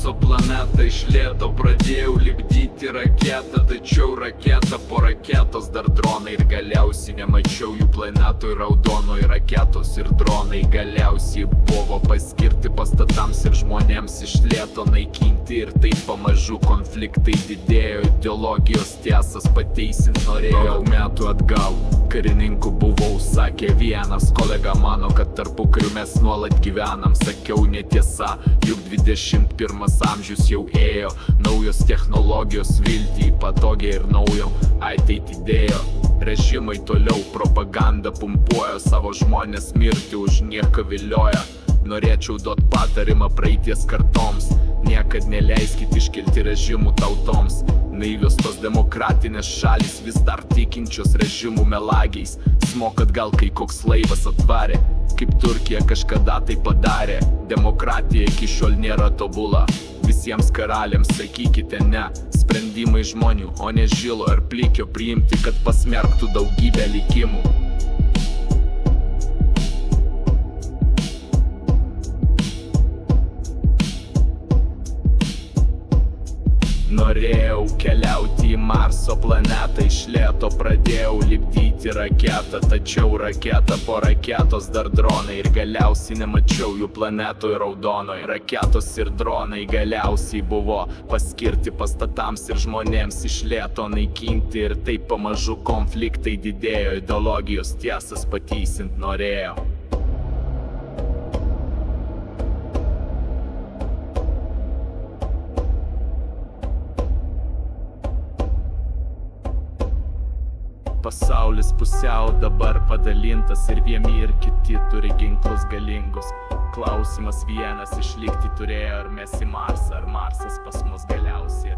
Marso planetą iš lėto pradėjau lipdyti raketą, tačiau raketa po raketos dar dronai ir galiausiai nemačiau jų planetoj raudonoj raketos ir dronai galiausiai buvo paskirti pastatams ir žmonėms iš lėto naikinti ir taip pamažu konfliktai didėjo, ideologijos tiesas pateisint norėjo. Daug metų atgal karininku buvau, sakė vienas kolega mano, kad tarpukariu mes nuolat gyvenam, sakiau netiesa, juk 21 amžius jau ėjo, naujos technologijos viltį patogiai ir naujo ateitį dėjo. Režimai toliau propagandą pumpuoja, savo žmonės mirti už nieką vilioja. Norėčiau duot patarimą praeities kartoms, niekad neleiskit iškelti režimų tautoms. Naivios tos demokratinės šalys vis dar tikinčios režimų melagiais. Smokat gal kai koks laivas atvarė, kaip Turkija kažkada tai padarė. Demokratija iki šiol nėra tobula, visiems karaliams sakykite ne. Sprendimai žmonių, o ne žilo ar plikio priimti, kad pasmerktų daugybę likimų. Norėjau keliauti į Marso planetą, iš lėto pradėjau lipdyti raketą, tačiau raketa po raketos dar dronai ir galiausiai nemačiau jų planetoj raudonoj. Raketos ir dronai galiausiai buvo paskirti pastatams ir žmonėms iš lėto naikinti ir taip pamažu konfliktai didėjo, ideologijos tiesas pateisint norėjo. Pasaulis pusiau dabar padalintas ir vieni ir kiti turi ginklus galingus. Klausimas vienas, išlikti turėjo ar mes į Marsą, ar Marsas pas mus galiausiai